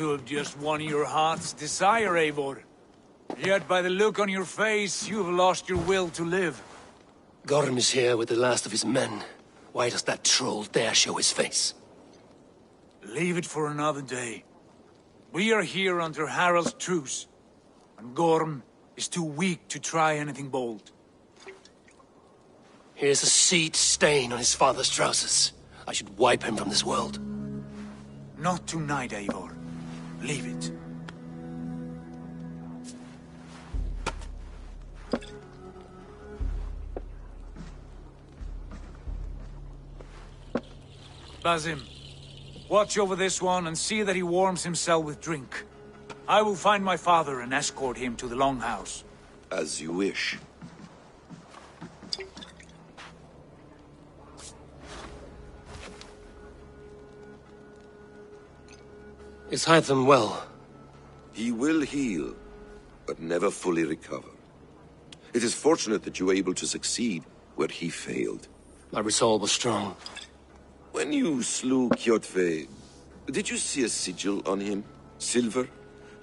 You have just won your heart's desire, Eivor. Yet by the look on your face, you have lost your will to live. Gorm is here with the last of his men. Why does that troll dare show his face? Leave it for another day. We are here under Harald's truce, and Gorm is too weak to try anything bold. Here's a seed stain on his father's trousers. I should wipe him from this world. Not tonight, Eivor. Leave it. Basim, watch over this one and see that he warms himself with drink. I will find my father and escort him to the Longhouse. As you wish. Is Hytham well? He will heal, but never fully recover. It is fortunate that you were able to succeed where he failed. My resolve was strong. When you slew Kjotve, did you see a sigil on him? Silver?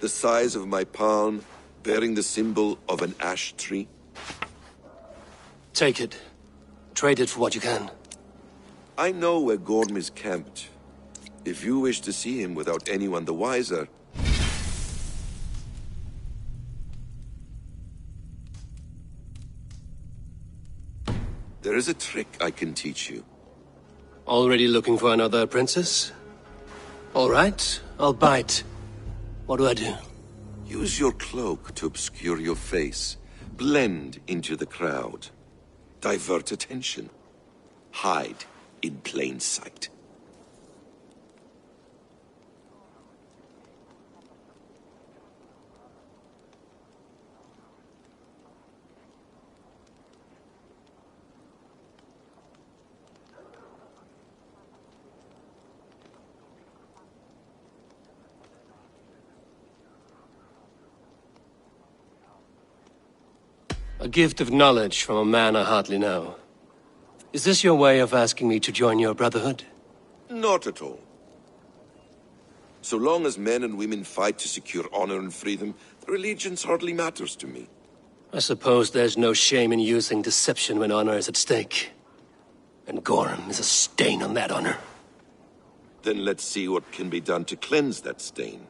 The size of my palm, bearing the symbol of an ash tree? Take it. Trade it for what you can. I know where Gorm is camped. If you wish to see him without anyone the wiser... There is a trick I can teach you. Already looking for another princess? All right, I'll bite. What do I do? Use your cloak to obscure your face. Blend into the crowd. Divert attention. Hide in plain sight. A gift of knowledge from a man I hardly know. Is this your way of asking me to join your brotherhood? Not at all. So long as men and women fight to secure honor and freedom, their allegiance hardly matters to me. I suppose there's no shame in using deception when honor is at stake. And Gorm is a stain on that honor. Then let's see what can be done to cleanse that stain.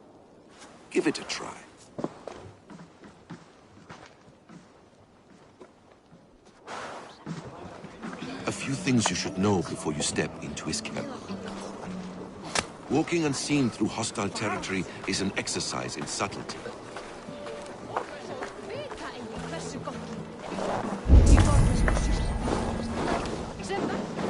Give it a try. A few things you should know before you step into his camp. Walking unseen through hostile territory is an exercise in subtlety.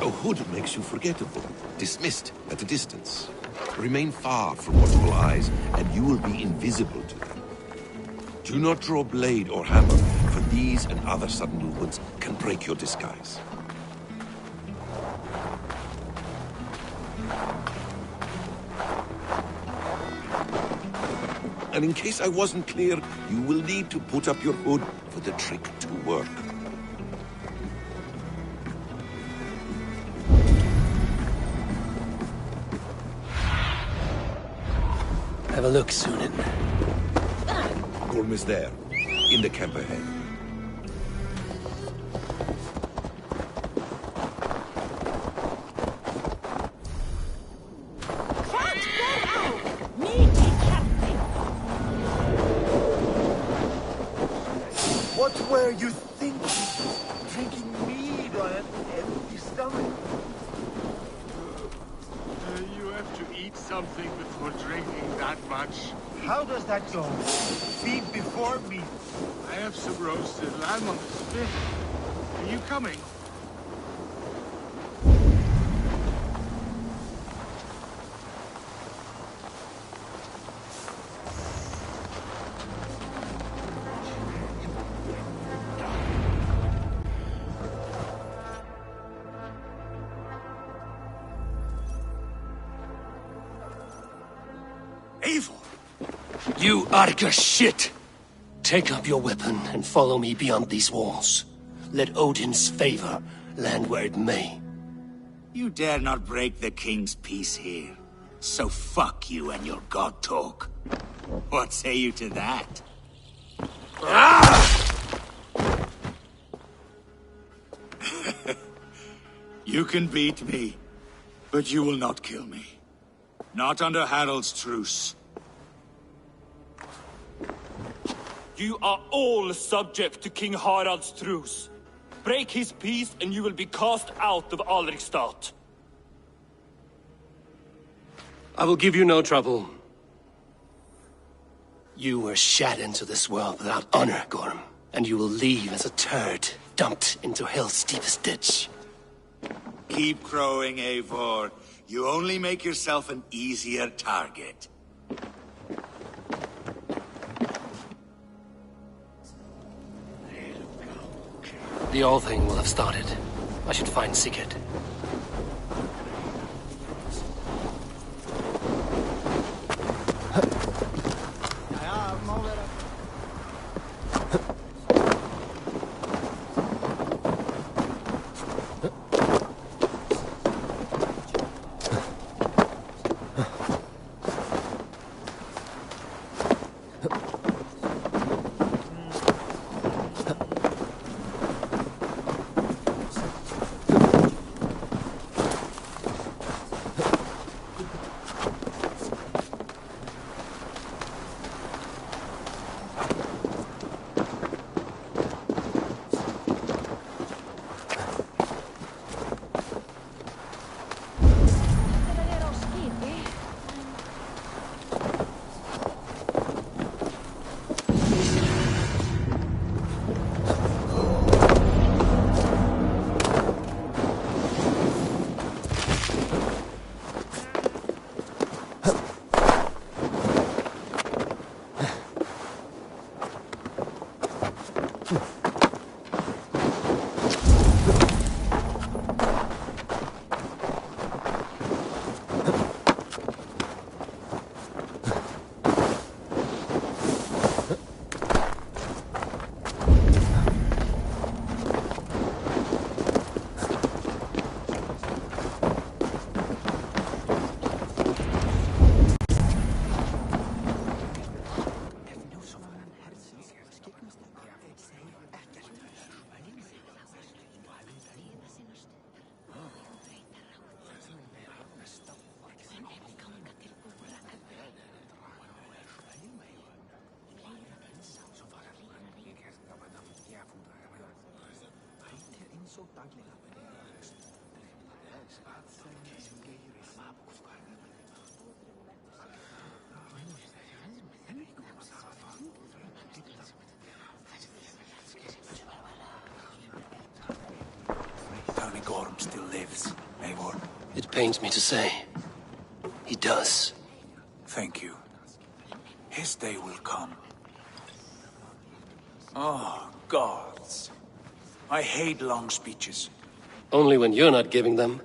A hood makes you forgettable, dismissed at a distance. Remain far from watchful eyes, and you will be invisible to them. Do not draw blade or hammer, for these and other sudden movements can break your disguise. And in case I wasn't clear, you will need to put up your hood for the trick to work. Have a look, Sunan. Gorm is there, in the camp ahead. What were you thinking? Drinking mead on an empty stomach? You have to eat something before drinking that much. How does that go? Feed before meat. I have some roasted lamb on the spit. Are you coming? Eivor! You Arga shit! Take up your weapon and follow me beyond these walls. Let Odin's favor land where it may. You dare not break the king's peace here. So fuck you and your god talk. What say you to that? You can beat me, but you will not kill me. Not under Harald's truce. You are all subject to King Harald's truce. Break his peace and you will be cast out of Alrikstad. I will give you no trouble. You were shat into this world without honor, Gorm, and you will leave as a turd dumped into hell's deepest ditch. Keep crowing, Eivor. You only make yourself an easier target. The All Thing will have started. I should find Sigurd. Gorm still lives, Eivor. It pains me to say. He does. Thank you. His day will come. Oh, gods. I hate long speeches. Only when you're not giving them.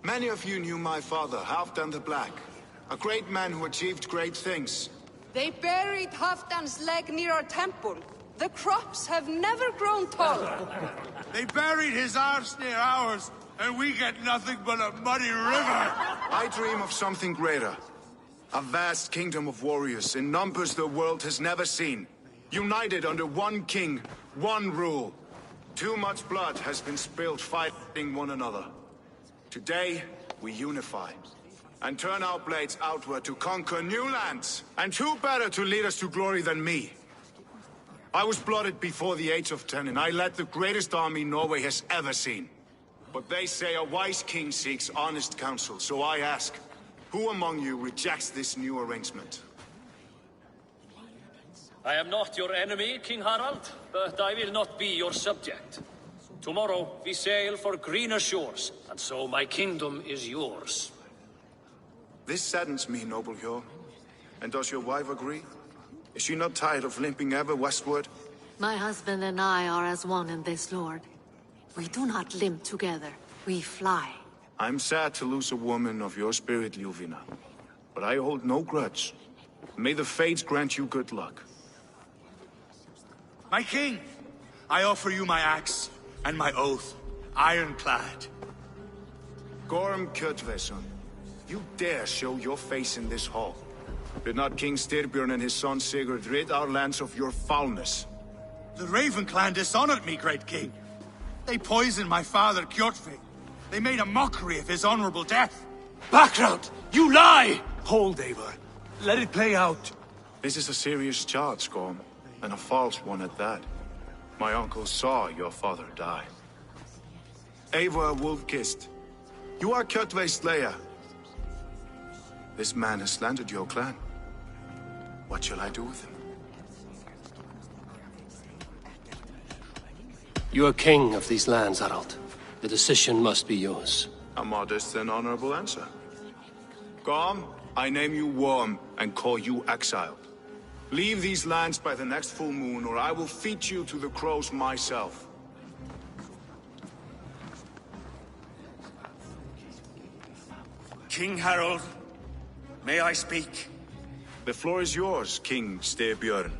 Many of you knew my father, Halfdan the Black. A great man who achieved great things. They buried Halfdan's leg near our temple. The crops have never grown tall. They buried his arse near ours, and we get nothing but a muddy river. I dream of something greater. A vast kingdom of warriors in numbers the world has never seen. United under one king, one rule. Too much blood has been spilled fighting one another. Today, we unify. And turn our blades outward to conquer new lands. And who better to lead us to glory than me? I was blooded before the age of 10, and I led the greatest army Norway has ever seen. But they say a wise king seeks honest counsel, so I ask, who among you rejects this new arrangement? I am not your enemy, King Harald, but I will not be your subject. Tomorrow we sail for greener shores, and so my kingdom is yours. This saddens me, noble Hjor. And does your wife agree? Is she not tired of limping ever westward? My husband and I are as one in this, Lord. We do not limp together. We fly. I'm sad to lose a woman of your spirit, Ljuvina. But I hold no grudge. May the fates grant you good luck. My king, I offer you my axe and my oath, ironclad. Gorm Kjotveson, you dare show your face in this hall. Did not King Styrbjörn and his son Sigurd rid our lands of your foulness? The Raven clan dishonored me, great king. They poisoned my father, Kjotve. They made a mockery of his honorable death. Background! You lie! Hold, Eivor. Let it play out. This is a serious charge, Gorm, and a false one at that. My uncle saw your father die. Eivor Wolf-Kissed, you are Kjotve's slayer. This man has slandered your clan. What shall I do with him? You are king of these lands, Harald. The decision must be yours. A modest and honorable answer. Gorm, I name you Worm and call you exiled. Leave these lands by the next full moon, or I will feed you to the crows myself. King Harald, may I speak? The floor is yours, King Styrbjörn.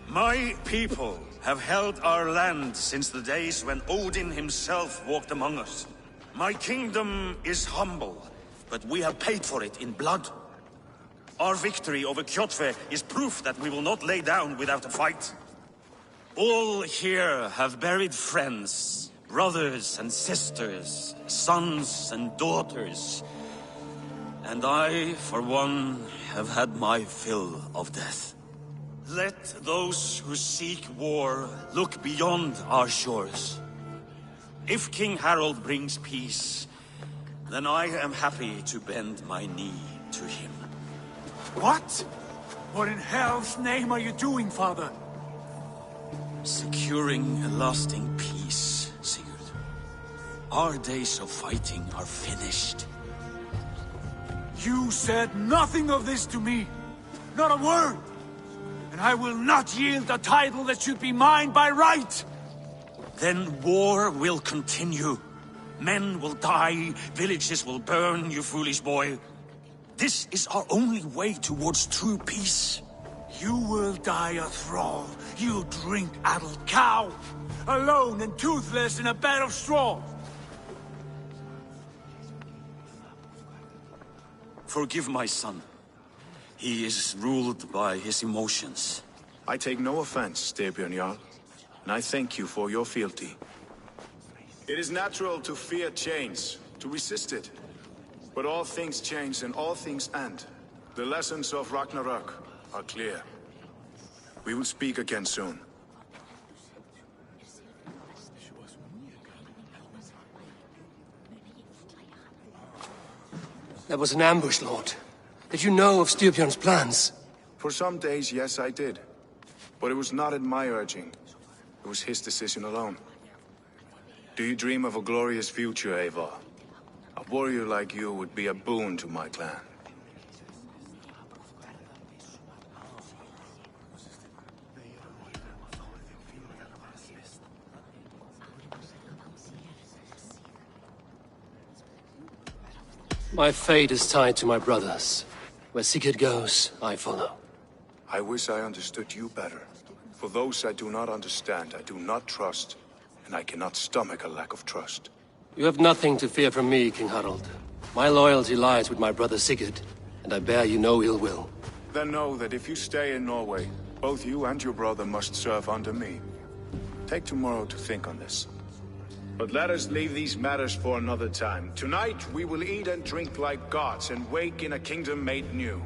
My people have held our land since the days when Odin himself walked among us. My kingdom is humble, but we have paid for it in blood. Our victory over Kjotve is proof that we will not lay down without a fight. All here have buried friends, brothers and sisters, sons and daughters. And I, for one, have had my fill of death. Let those who seek war look beyond our shores. If King Harald brings peace, then I am happy to bend my knee to him. What? What in hell's name are you doing, father? Securing a lasting peace, Sigurd. Our days of fighting are finished. You said nothing of this to me. Not a word. And I will not yield a title that should be mine by right. Then war will continue. Men will die, villages will burn, you foolish boy. This is our only way towards true peace. You will die a thrall. You drink-addled cow. Alone and toothless in a bed of straw. Forgive my son. He is ruled by his emotions. I take no offense, Styrbjörn Jarl, and I thank you for your fealty. It is natural to fear change, to resist it. But all things change and all things end. The lessons of Ragnarok are clear. We will speak again soon. That was an ambush, Lord. Did you know of Styrbjörn's plans? For some days, yes, I did. But it was not at my urging. It was his decision alone. Do you dream of a glorious future, Eivor? A warrior like you would be a boon to my clan. My fate is tied to my brothers. Where Sigurd goes, I follow. I wish I understood you better. For those I do not understand, I do not trust, and I cannot stomach a lack of trust. You have nothing to fear from me, King Harald. My loyalty lies with my brother Sigurd, and I bear you no ill will. Then know that if you stay in Norway, both you and your brother must serve under me. Take tomorrow to think on this. But let us leave these matters for another time. Tonight, we will eat and drink like gods and wake in a kingdom made new.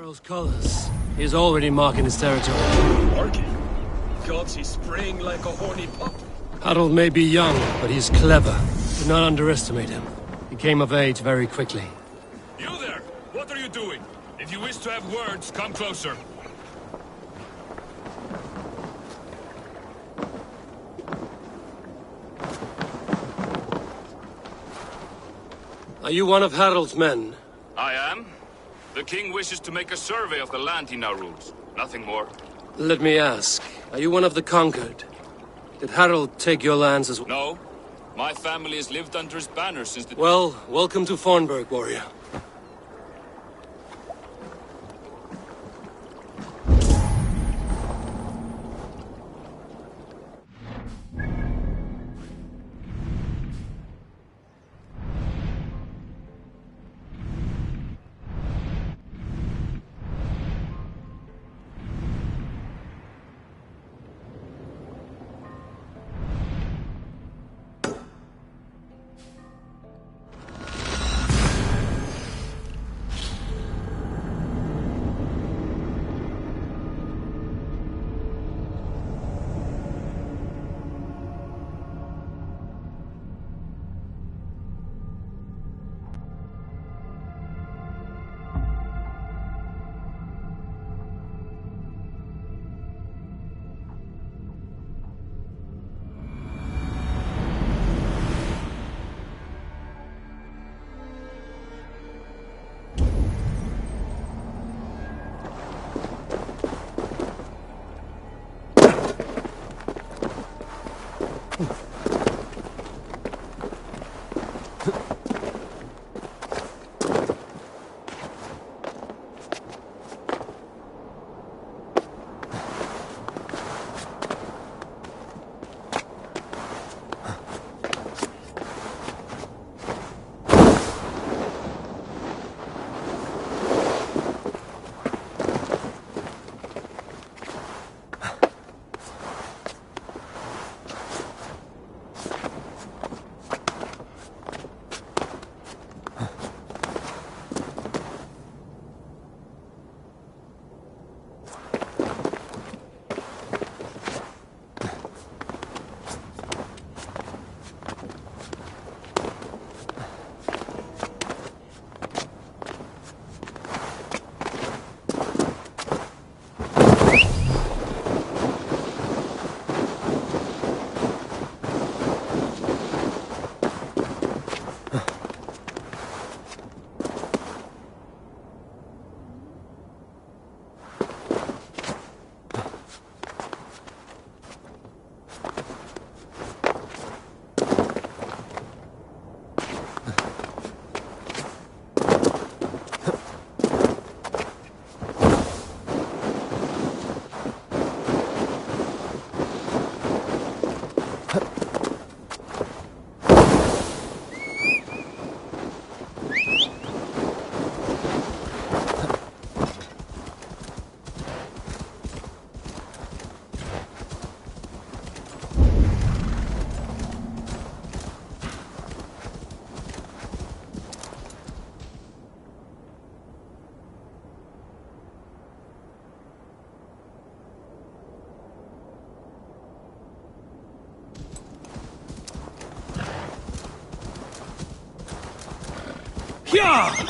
Harald's colors. He is already marking his territory. Marking? Gods, he's spraying like a horny pup. Harald may be young, but he's clever. Do not underestimate him. He came of age very quickly. You there! What are you doing? If you wish to have words, come closer. Are you one of Harald's men? I am. The king wishes to make a survey of the land he now rules. Nothing more. Let me ask, are you one of the conquered? Did Harald take your lands as well? No. My family has lived under his banner since the... Well, welcome to Fornburg, warrior. Yeah!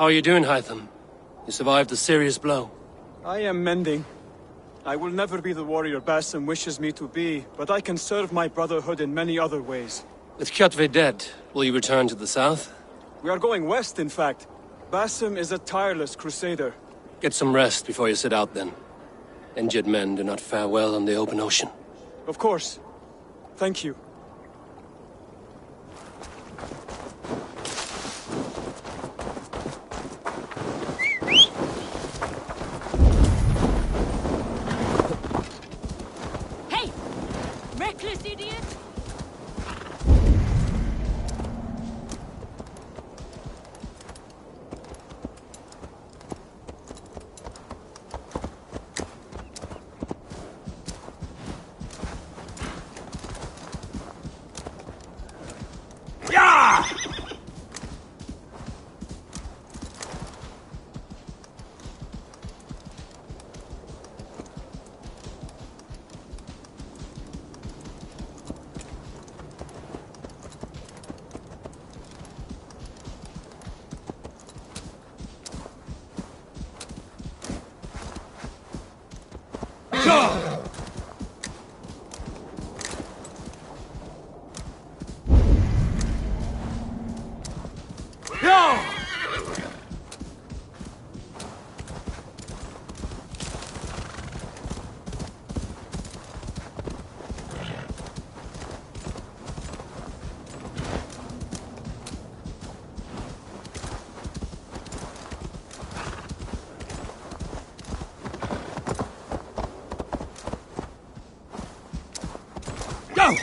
How are you doing, Hytham? You survived a serious blow. I am mending. I will never be the warrior Basim wishes me to be, but I can serve my brotherhood in many other ways. With Kjotve dead, will you return to the south? We are going west, in fact. Basim is a tireless crusader. Get some rest before you set out, then. Injured men do not fare well on the open ocean. Of course. Thank you. Hey! Reckless idiot! Go!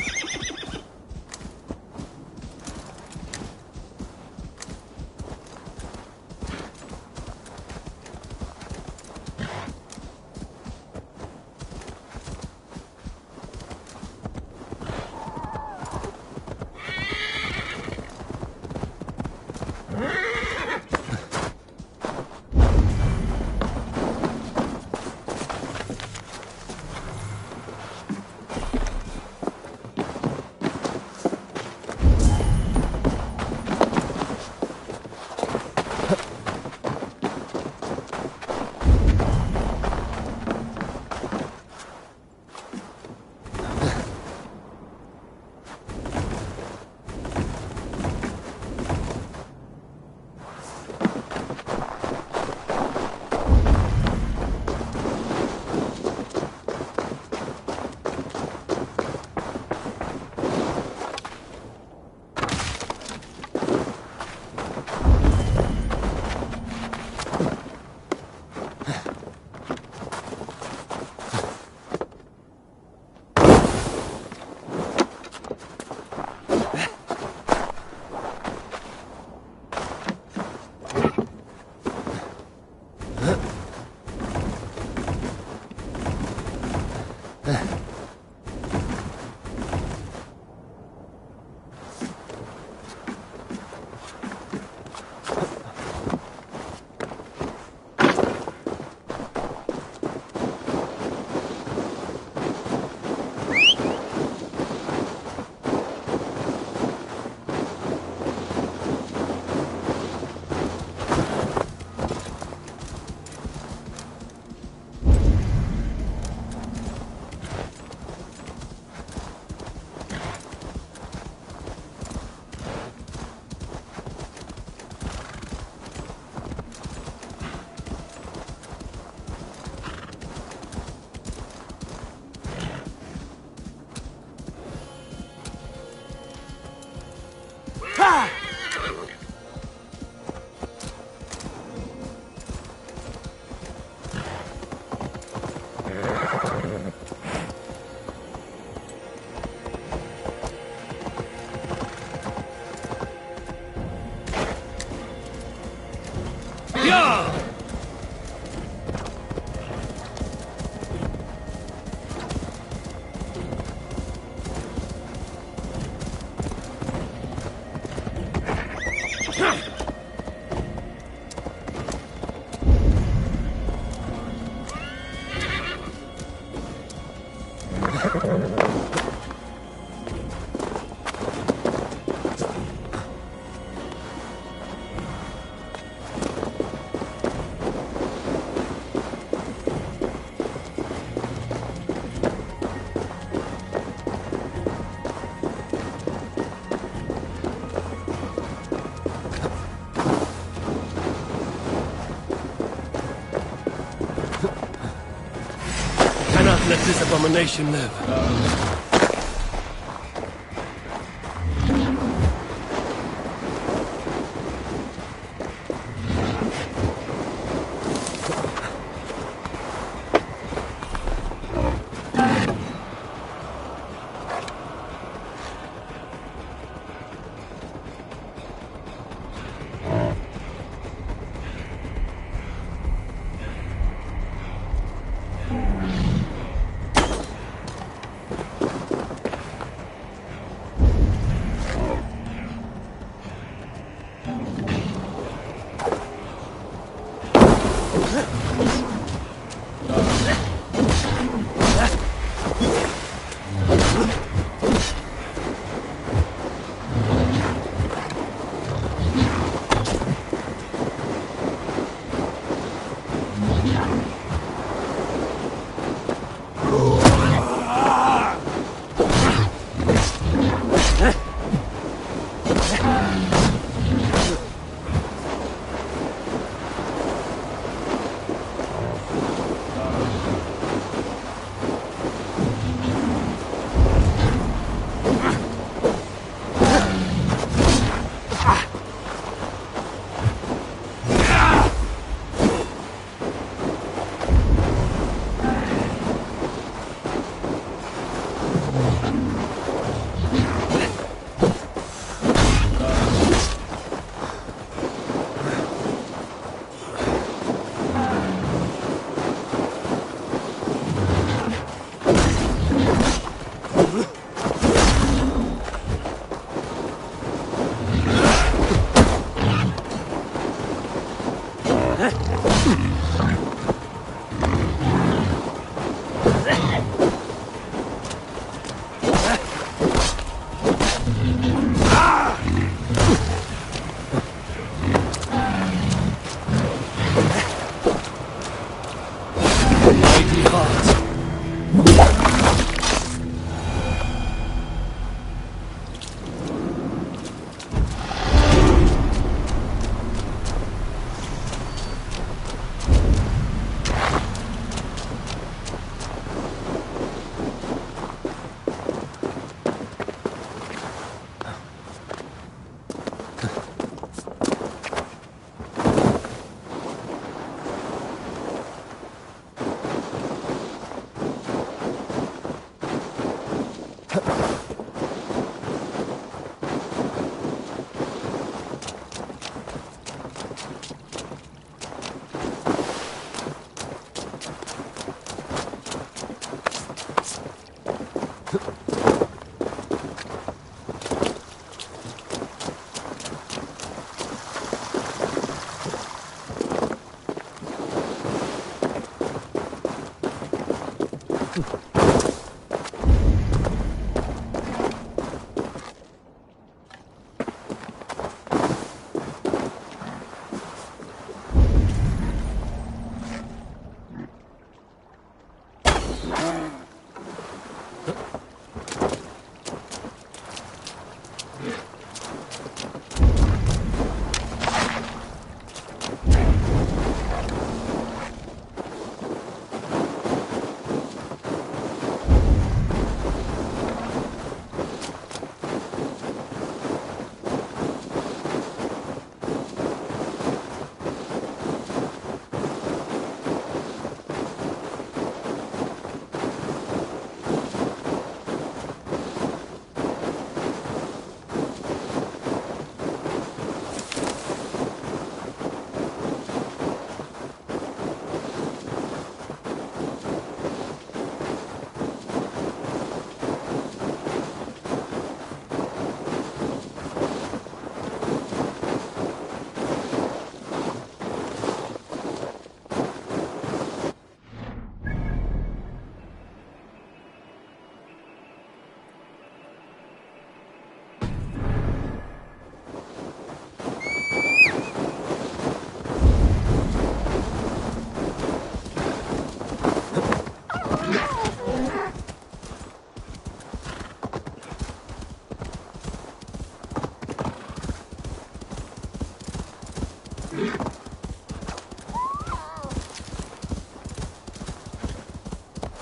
Let this abomination live.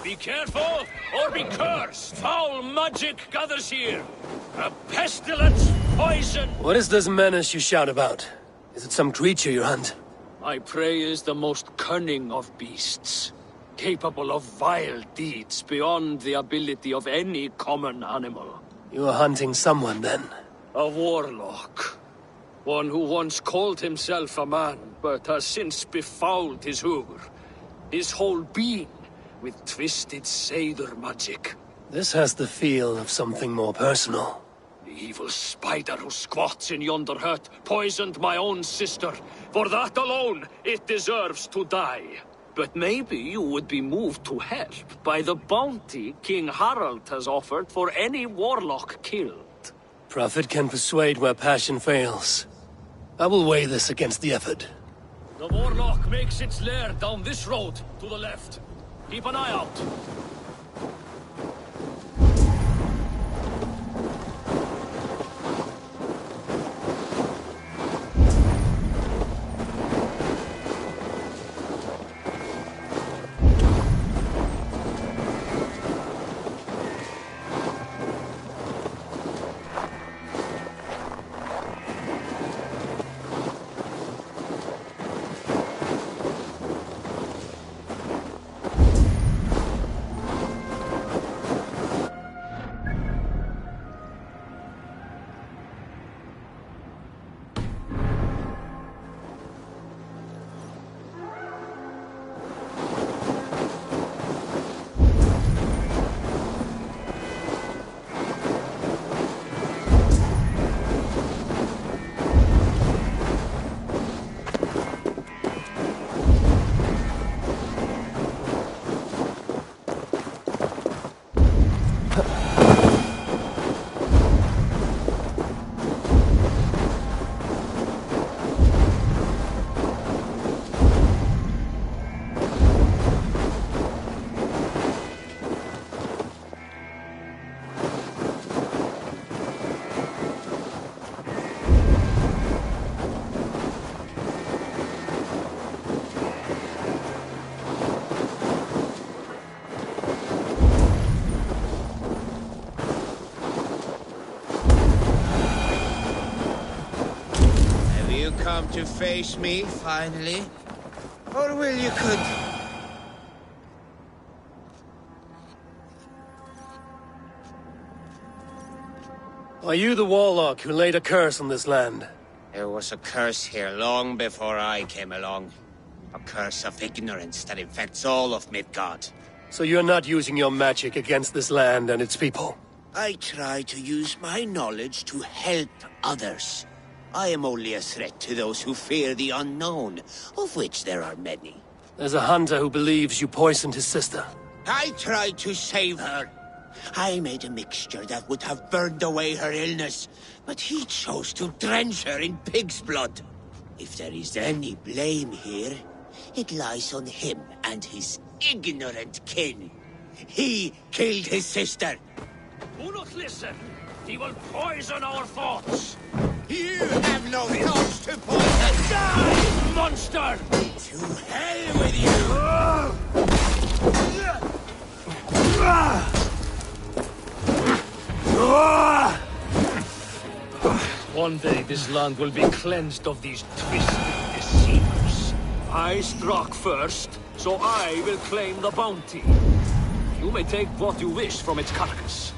Be Be careful, or be cursed! Foul magic gathers here! A pestilence, poison! What is this menace you shout about? Is it some creature you hunt? My prey is the most cunning of beasts, capable of vile deeds beyond the ability of any common animal. You are hunting someone, then? A warlock. One who once called himself a man, but has since befouled his hugr. His whole being, with twisted Seder magic. This has the feel of something more personal. The evil spider who squats in yonder hut poisoned my own sister. For that alone, it deserves to die. But maybe you would be moved to help by the bounty King Harald has offered for any warlock killed. Prophet can persuade where passion fails. I will weigh this against the effort. The warlock makes its lair down this road, to the left. Keep an eye out. Come to face me, finally? Or will you Are you the warlock who laid a curse on this land? There was a curse here long before I came along. A curse of ignorance that infects all of Midgard. So you're not using your magic against this land and its people? I try to use my knowledge to help others. I am only a threat to those who fear the unknown, of which there are many. There's a hunter who believes you poisoned his sister. I tried to save her. I made a mixture that would have burned away her illness, but he chose to drench her in pig's blood. If there is any blame here, it lies on him and his ignorant kin. He killed his sister. Do not listen. He will poison our thoughts. You have no thoughts to poison! Die, monster! To hell with you! One day this land will be cleansed of these twisted deceivers. I struck first, so I will claim the bounty. You may take what you wish from its carcass.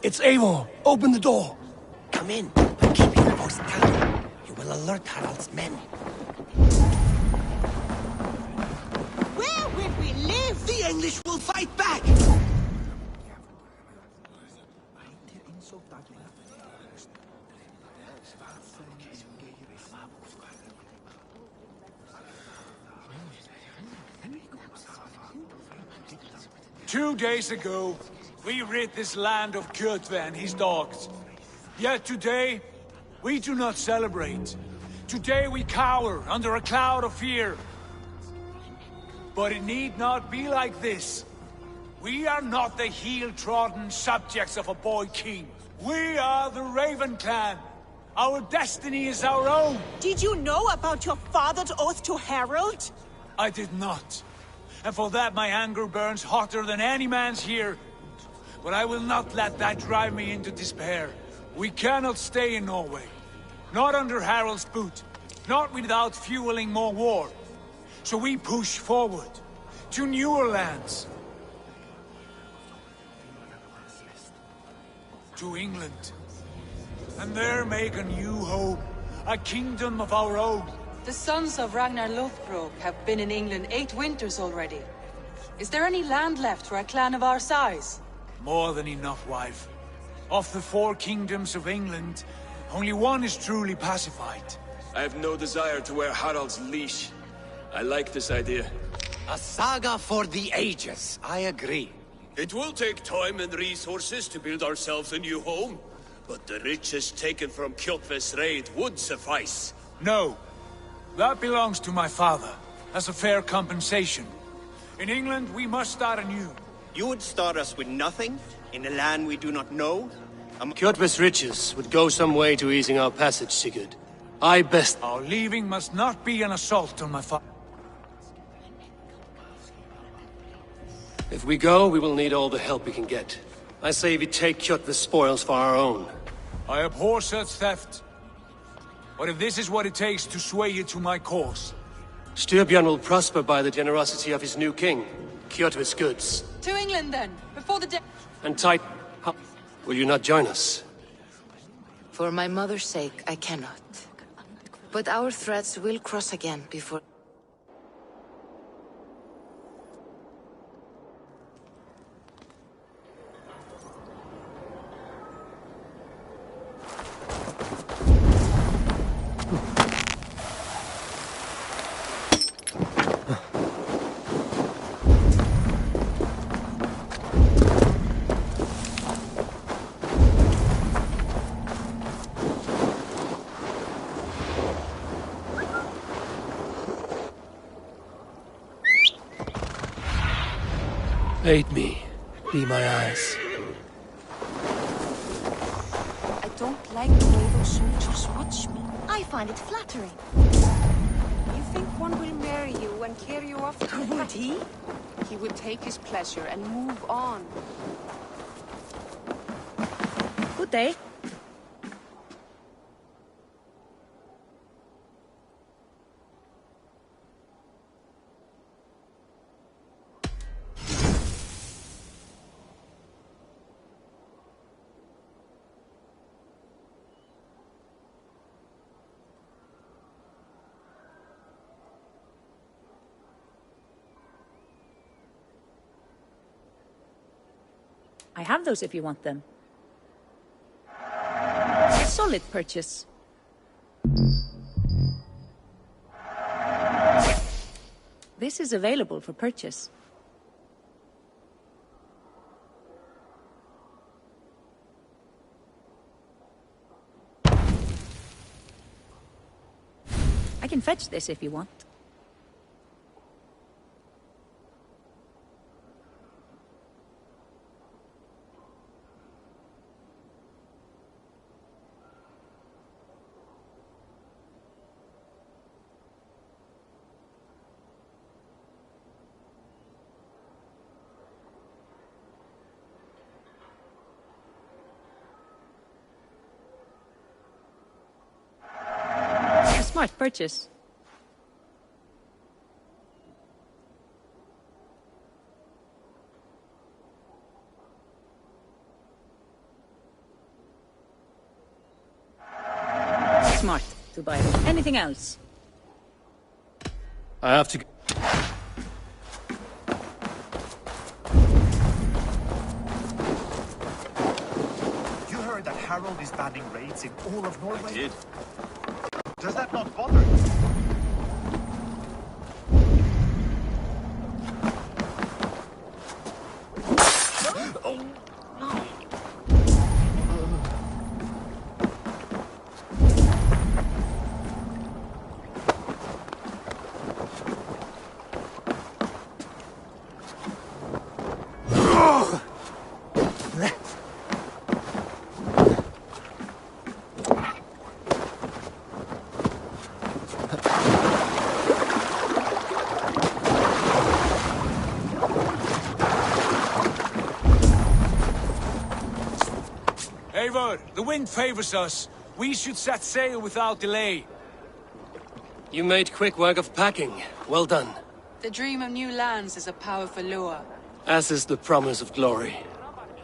It's Eivor! Open the door! Come in, but keep your voice down. You will alert Harald's men. Where will we live? The English will fight back! 2 days ago, we rid this land of Kjotve and his dogs. Yet today, we do not celebrate. Today we cower under a cloud of fear. But it need not be like this. We are not the heel-trodden subjects of a boy king. We are the Raven clan. Our destiny is our own. Did you know about your father's oath to Harald? I did not. And for that my anger burns hotter than any man's here. But I will not let that drive me into despair. We cannot stay in Norway. Not under Harald's boot. Not without fueling more war. So we push forward. To newer lands. To England. And there make a new home. A kingdom of our own. The sons of Ragnar Lothbrok have been in England 8 winters already. Is there any land left for a clan of our size? More than enough, wife. Of the 4 kingdoms of England, only one is truly pacified. I have no desire to wear Harald's leash. I like this idea. A saga for the ages, I agree. It will take time and resources to build ourselves a new home, but the riches taken from Kjotve's raid would suffice. No. That belongs to my father, as a fair compensation. In England, we must start anew. You would start us with nothing, in a land we do not know? Kjotve's riches would go some way to easing our passage, Sigurd. Our leaving must not be an assault on my father. If we go, we will need all the help we can get. I say we take Kjotve's spoils for our own. I abhor such theft. But if this is what it takes to sway you to my cause... Styrbjörn will prosper by the generosity of his new king, Kjotve's goods. To England, then, before the day... And will you not join us? For my mother's sake, I cannot. But our threads will cross again before... Aid me. Be my eyes. I don't like the way those soldiers watch me. I find it flattering. You think one will marry you and carry you off to Would he? He would take his pleasure and move on. Good day. I have those if you want them. A solid purchase. This is available for purchase. I can fetch this if you want. Smart purchase. smart to buy it. Anything else? I have to... You heard that Harold is banning raids in all of Norway? I did. Does that not bother you? Eivor, the wind favors us. We should set sail without delay. You made quick work of packing. Well done. The dream of new lands is a powerful lure. As is the promise of glory.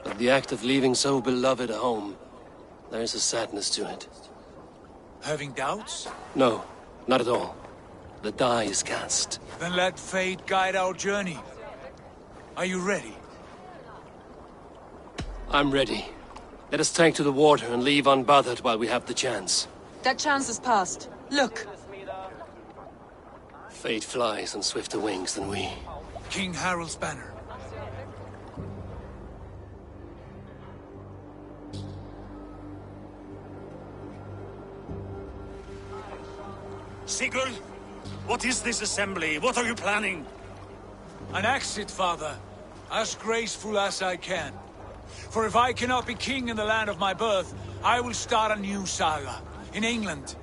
But the act of leaving so beloved a home, there is a sadness to it. Having doubts? No, not at all. The die is cast. Then let fate guide our journey. Are you ready? I'm ready. Let us take to the water and leave unbothered while we have the chance. That chance is past. Look! Fate flies on swifter wings than we. King Harald's banner. Sigurd, what is this assembly? What are you planning? An exit, father. As graceful as I can. For if I cannot be king in the land of my birth, I will start a new saga. In England.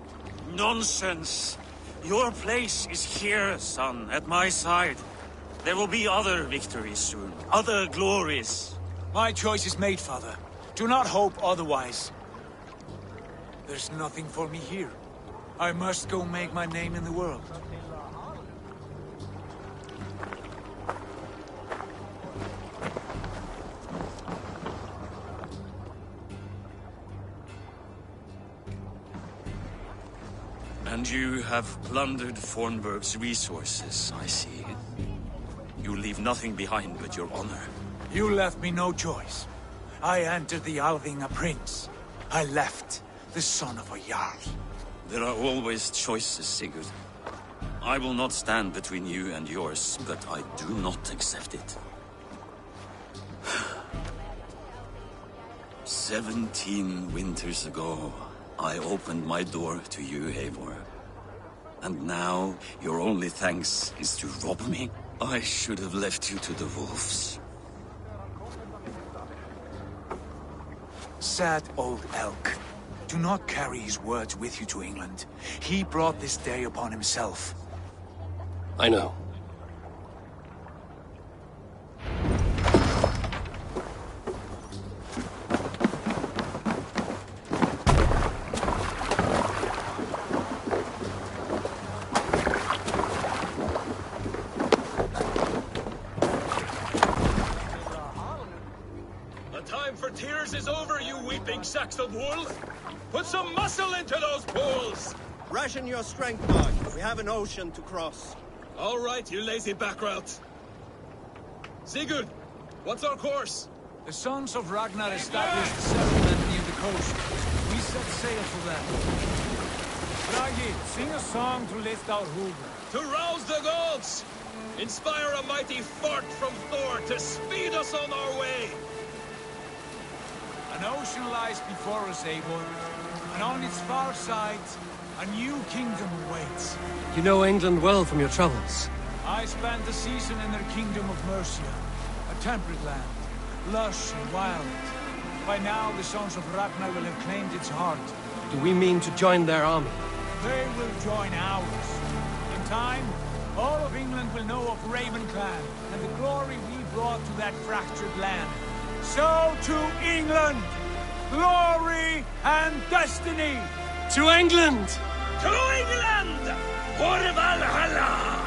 Nonsense. Your place is here, son, at my side. There will be other victories soon. Other glories. My choice is made, father. Do not hope otherwise. There's nothing for me here. I must go make my name in the world. And you have plundered Fornburg's resources, I see. You leave nothing behind but your honor. You left me no choice. I entered the Alving a prince. I left the son of a Jarl. There are always choices, Sigurd. I will not stand between you and yours, but I do not accept it. 17 winters ago, I opened my door to you, Eivor. And now, your only thanks is to rob me? I should have left you to the wolves. Sad old elk. Do not carry his words with you to England. He brought this day upon himself. I know. Sacks of wool? Put some muscle into those pools! Ration your strength, Mark. We have an ocean to cross. All right, you lazy backrout. Sigurd, what's our course? The sons of Ragnar established a settlement near the coast. We set sail for them. Bragi, sing a song to lift our hoover. To rouse the gods! Inspire a mighty fart from Thor to speed us on our way! An ocean lies before us, Eivor, and on its far side, a new kingdom awaits. You know England well from your travels. I spent a season in their kingdom of Mercia, a temperate land, lush and wild. By now, the sons of Ragnar will have claimed its heart. Do we mean to join their army? They will join ours. In time, all of England will know of Raven Clan, and the glory we brought to that fractured land. So to England! Glory and destiny! To England! To England! For Valhalla!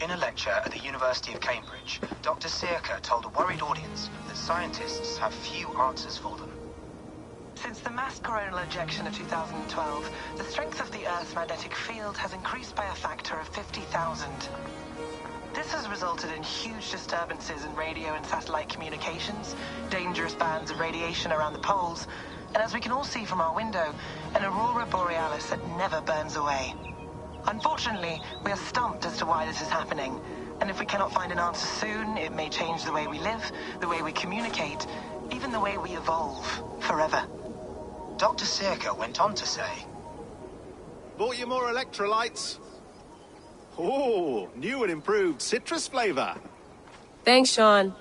In a lecture at the University of Cambridge, Dr. Searcher told a worried audience that scientists have few answers for them. Since the mass coronal ejection of 2012, the strength of the Earth's magnetic field has increased by a factor of 50,000. This has resulted in huge disturbances in radio and satellite communications, dangerous bands of radiation around the poles, and as we can all see from our window, an aurora borealis that never burns away. Unfortunately, we are stumped as to why this is happening, and if we cannot find an answer soon, it may change the way we live, the way we communicate, even the way we evolve, forever. Dr. Searcher went on to say, Bought you more electrolytes? Oh, new and improved citrus flavor. Thanks, Sean.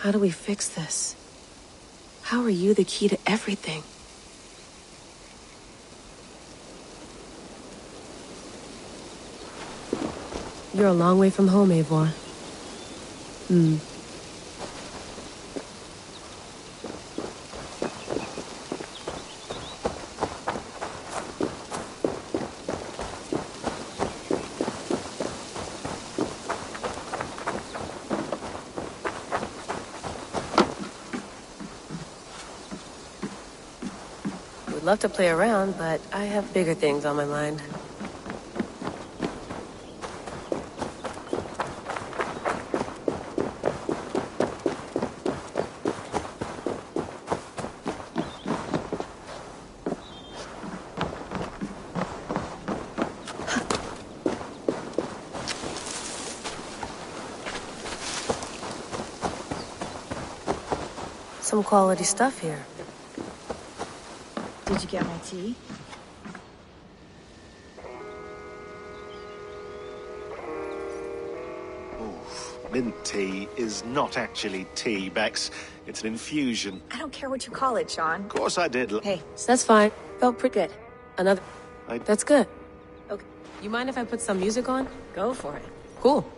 How do we fix this? How are you the key to everything? You're a long way from home, Eivor. Would love to play around, but I have bigger things on my mind. Some quality stuff here. Did you get my tea? Oof. Mint tea is not actually tea, Bex. It's an infusion. I don't care what you call it, Sean. Of course I did. Hey. That's fine. Felt pretty good. Another... That's good. Okay. You mind if I put some music on? Go for it. Cool.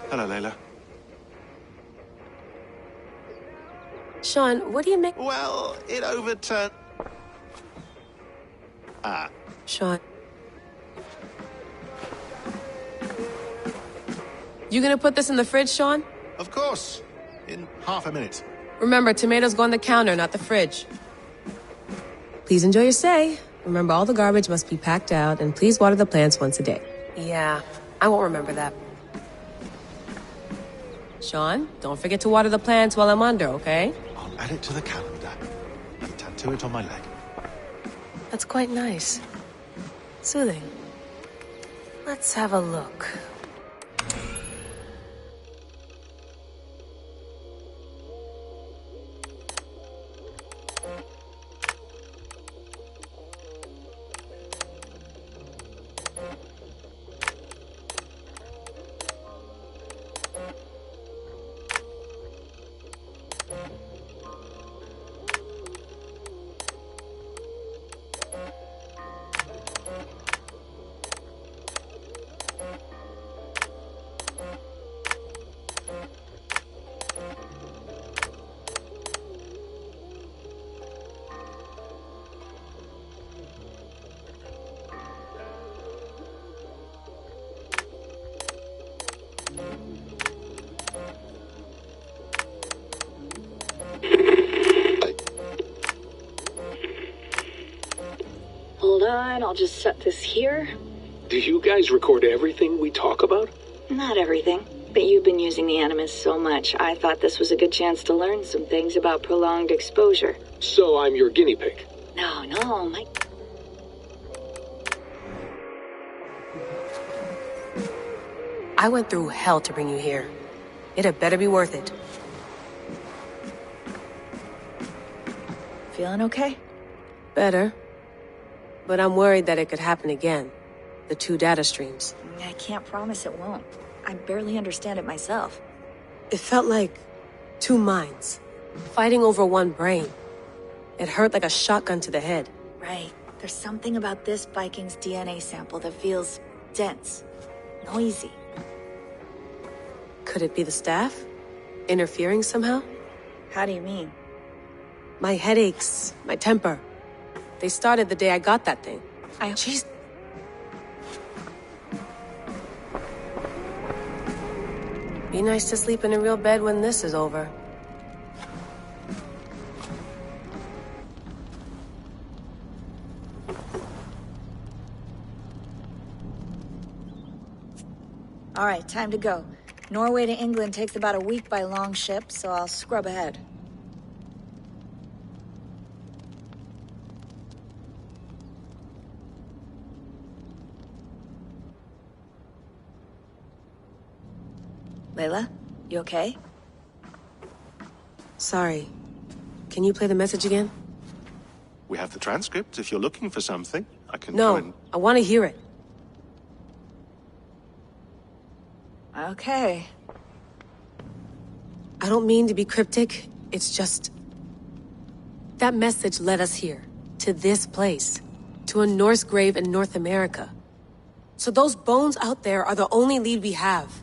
Hello, Layla. Sean, what do you make... Well, it overturned... Ah. Sean. You gonna put this in the fridge, Sean? Of course. In half a minute. Remember, tomatoes go on the counter, not the fridge. Please enjoy your stay. Remember, all the garbage must be packed out, and please water the plants once a day. Yeah, I won't remember that. Sean, don't forget to water the plants while I'm under, okay? I'll add it to the calendar. And tattoo it on my leg. That's quite nice. Soothing. Let's have a look. Hold on, I'll just set this here. Do you guys record everything we talk about? Not everything, but you've been using the Animus so much, I thought this was a good chance to learn some things about prolonged exposure. So I'm your guinea pig? No, my... I went through hell to bring you here. It had better be worth it. Feeling okay? Better. But I'm worried that it could happen again. The two data streams. I can't promise it won't. I barely understand it myself. It felt like 2 minds, fighting over 1 brain. It hurt like a shotgun to the head. Right. There's something about this Viking's DNA sample that feels dense, noisy. Could it be the staff? Interfering somehow? How do you mean? My headaches, my temper. They started the day I got that thing. Jeez. Be nice to sleep in a real bed when this is over. All right, time to go. Norway to England takes about a week by long ship, so I'll scrub ahead. Layla, you okay? Sorry. Can you play the message again? We have the transcript. If you're looking for something, I can No, go and... I want to hear it. Okay. I don't mean to be cryptic. It's just... that message led us here. To this place. To a Norse grave in North America. So those bones out there are the only lead we have.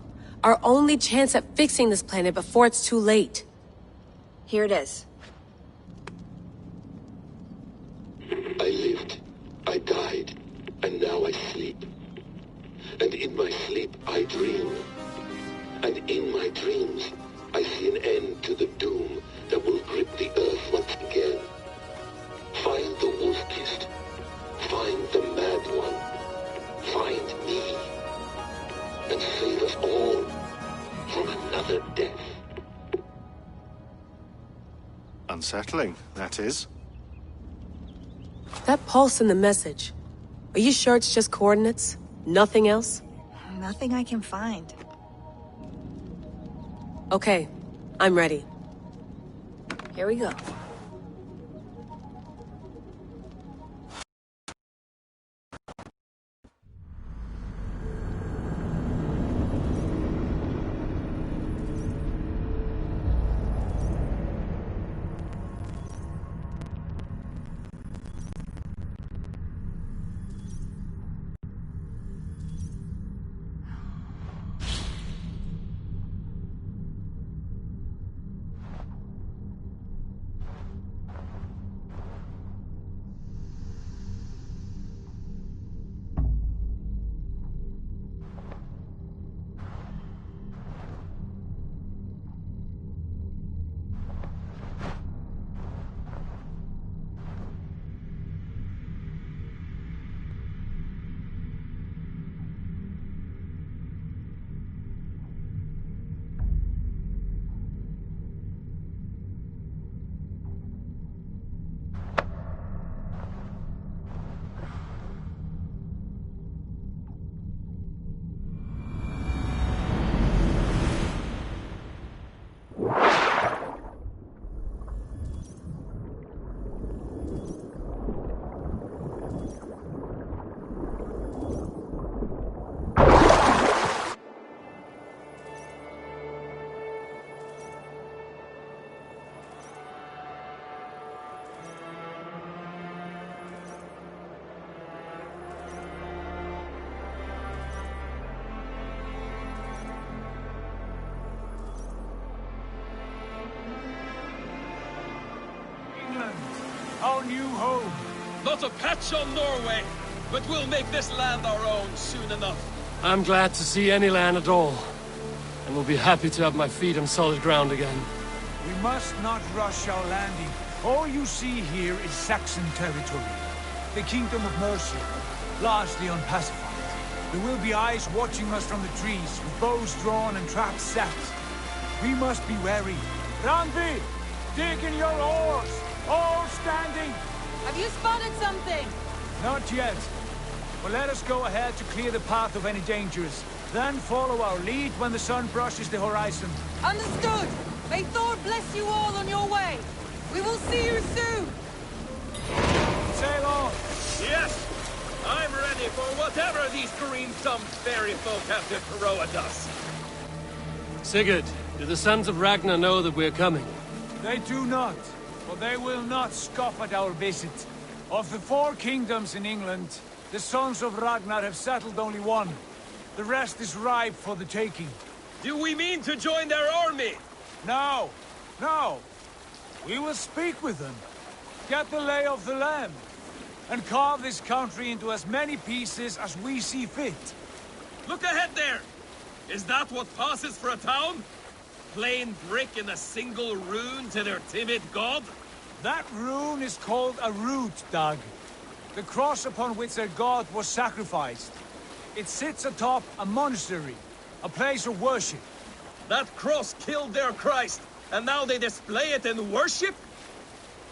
Our only chance at fixing this planet before it's too late. Here it is. I lived, I died, and now I sleep. And in my sleep I dream. And in my dreams I see an end to the doom that will grip the earth once again. Find the wolf-kissed. Find the mad one. Find me. And save us all from another death. Unsettling, that is. That pulse in the message. Are you sure it's just coordinates? Nothing else? Nothing I can find. Okay, I'm ready. Here we go. Our new home. Not a patch on Norway, but we'll make this land our own soon enough. I'm glad to see any land at all. And will be happy to have my feet on solid ground again. We must not rush our landing. All you see here is Saxon territory. The Kingdom of Mercia, largely unpacified. There will be eyes watching us from the trees, with bows drawn and traps set. We must be wary. Randvi, dig in your oars! All standing! Have you spotted something? Not yet. But let us go ahead to clear the path of any dangers. Then follow our lead when the sun brushes the horizon. Understood! May Thor bless you all on your way! We will see you soon! Sail on! Yes! I'm ready for whatever these green-thumbed fairy folk have to throw at us. Sigurd, do the sons of Ragnar know that we're coming? They do not, but they will not scoff at our visit. Of the 4 kingdoms in England, the sons of Ragnar have settled only one. The rest is ripe for the taking. Do we mean to join their army? No, no. We will speak with them, get the lay of the land, and carve this country into as many pieces as we see fit. Look ahead there! Is that what passes for a town? Plain brick in a single rune to their timid god? That rune is called a root, Doug. The cross upon which their god was sacrificed. It sits atop a monastery, a place of worship. That cross killed their Christ, and now they display it in worship?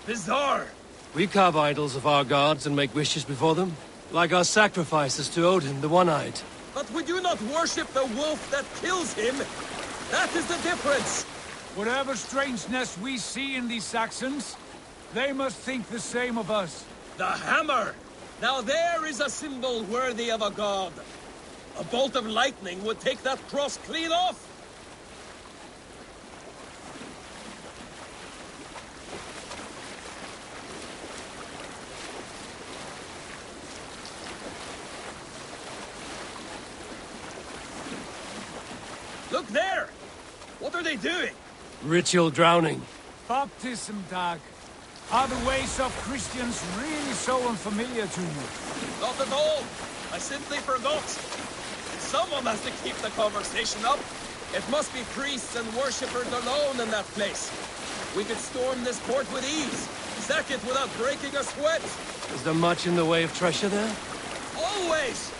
Bizarre. We carve idols of our gods and make wishes before them, like our sacrifices to Odin, the One-Eyed. But we do not worship the wolf that kills him. That is the difference. Whatever strangeness we see in these Saxons, they must think the same of us. The hammer! Now there is a symbol worthy of a god. A bolt of lightning would take that cross clean off. Look there! What are they doing? Ritual drowning. Baptism, Dag. Are the ways of Christians really so unfamiliar to you? Not at all. I simply forgot. Someone has to keep the conversation up. It must be priests and worshippers alone in that place. We could storm this port with ease. Sack it without breaking a sweat. Is there much in the way of treasure there? Always!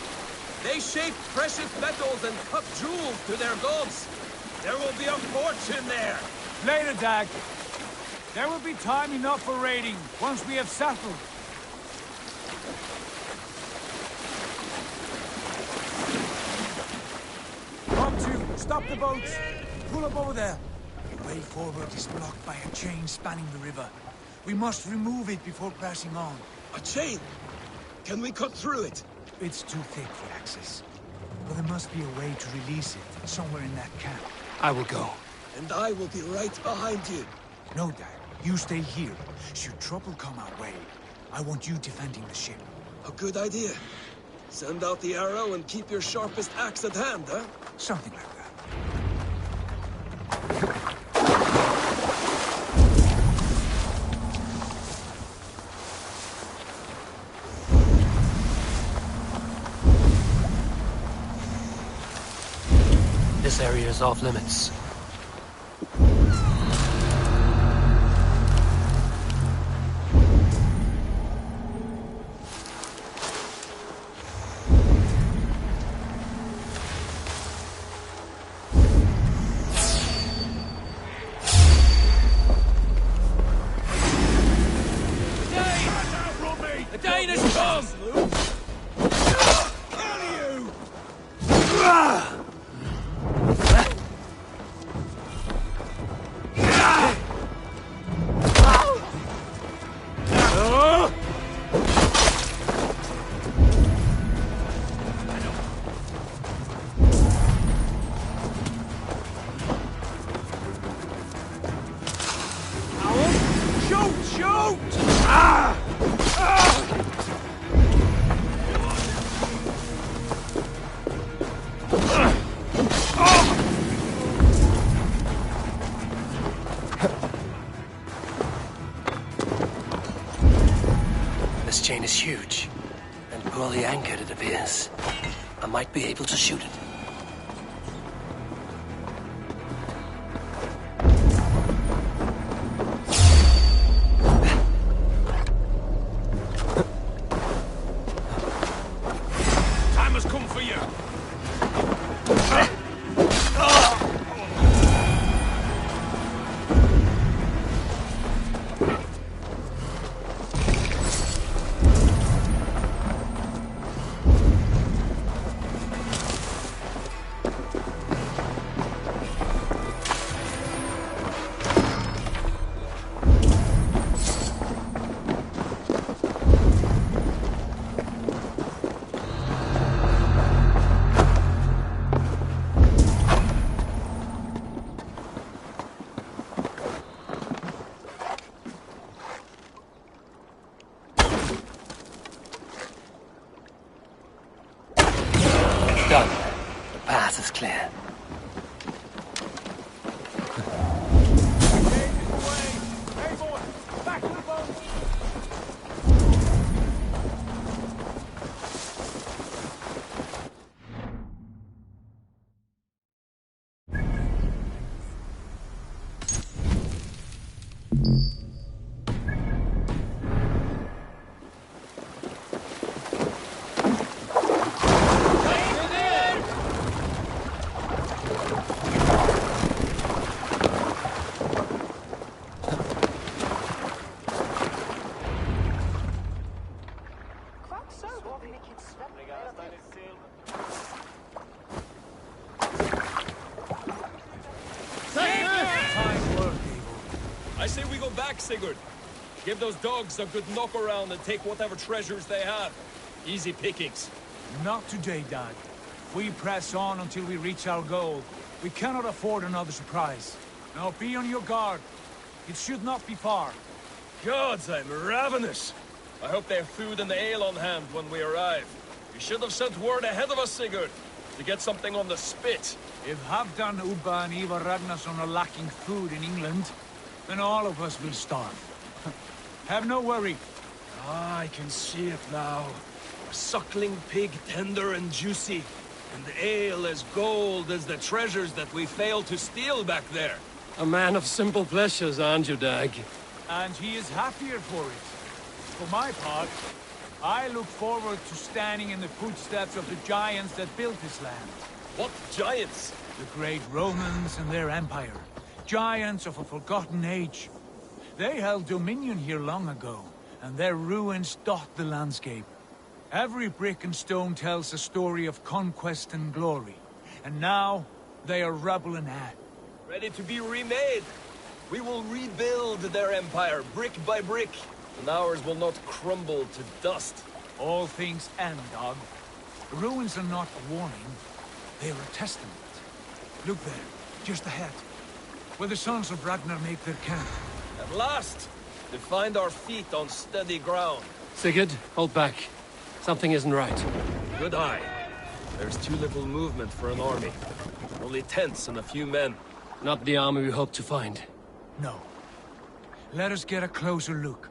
They shape precious metals and cut jewels to their gods. There will be a fortune there. Later, Dag. There will be time enough for raiding, once we have settled. Come to, stop the boats. Pull up over there. The way forward is blocked by a chain spanning the river. We must remove it before pressing on. A chain? Can we cut through it? It's too thick for access. But there must be a way to release it, somewhere in that camp. I will go. And I will be right behind you. No, Dad. You stay here. Should trouble come our way, I want you defending the ship. A good idea. Send out the arrow and keep your sharpest axe at hand, huh? Something like that. This area is off limits. This chain is huge, and poorly anchored, it appears. I might be able to shoot it. Time has come for you. coast is clear. Sigurd. Give those dogs a good knock around and take whatever treasures they have. Easy pickings. Not today, Dad. We press on until we reach our goal. We cannot afford another surprise. Now be on your guard. It should not be far. Gods, I'm ravenous. I hope they have food and ale on hand when we arrive. You should have sent word ahead of us, Sigurd, to get something on the spit. If Halfdan, Ubba and Ivar Ragnarsson are lacking food in England, then all of us will starve. Have no worry. Ah, I can see it now. A suckling pig, tender and juicy. And the ale as gold as the treasures that we failed to steal back there. A man of simple pleasures, aren't you, Dag? And he is happier for it. For my part, I look forward to standing in the footsteps of the giants that built this land. What giants? The great Romans and their empire. Giants of a forgotten age. They held dominion here long ago, and their ruins dot the landscape. Every brick and stone tells a story of conquest and glory. And now, they are rubble and ash. Ready to be remade. We will rebuild their empire, brick by brick, and ours will not crumble to dust. All things end, dog. The ruins are not a warning, they are a testament. Look there, just ahead, where the sons of Ragnar make their camp. At last, to find our feet on steady ground. Sigurd, hold back. Something isn't right. Good eye. There's too little movement for an army. Only tents and a few men. Not the army we hoped to find. No. Let us get a closer look.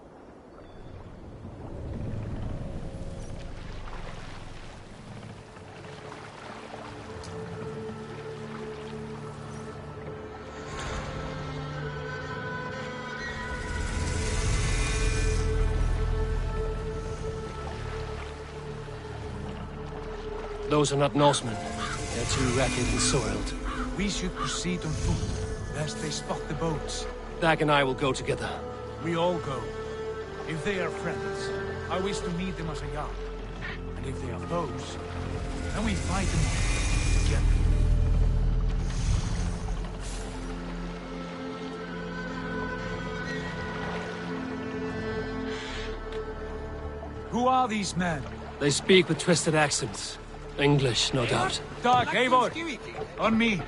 Those are not Norsemen. They're too ragged and soiled. We should proceed on foot, lest they spot the boats. Dag and I will go together. We all go. If they are friends, I wish to meet them as a yard. And if they are foes, then we fight them all together. Who are these men? They speak with twisted accents. English, no doubt. Dag, Eivor! On me!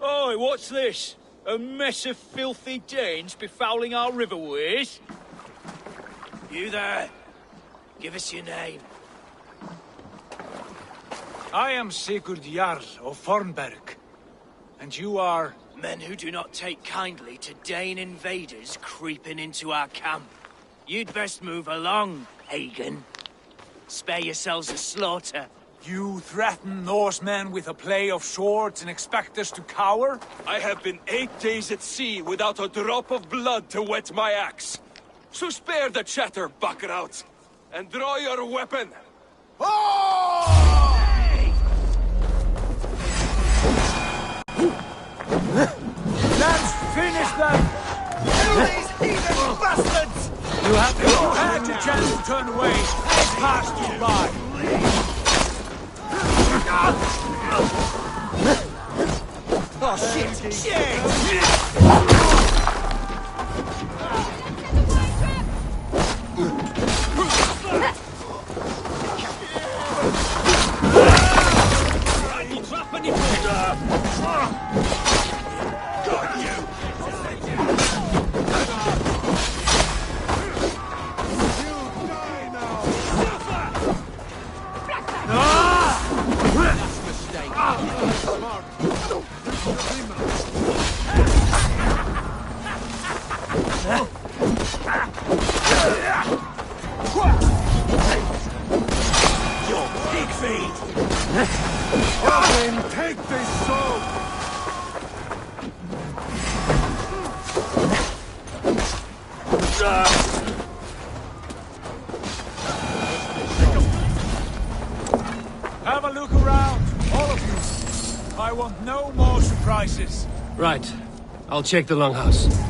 Oi, what's this? A mess of filthy Danes befouling our riverways? You there! Give us your name. I am Sigurd Jarl of Fornberg. And you are... Men who do not take kindly to Dane invaders creeping into our camp. You'd best move along, Hagen. Spare yourselves a slaughter. You threaten Norsemen with a play of swords and expect us to cower? I have been 8 days at sea without a drop of blood to wet my axe. So spare the chatter, Buckerout, and draw your weapon. Let's finish them! Kill these heathen bastards! You had your chance to turn away. passed you by. Oh shit! Shit! Take this soul! Have a look around, all of you. I want no more surprises. Right. I'll check the longhouse.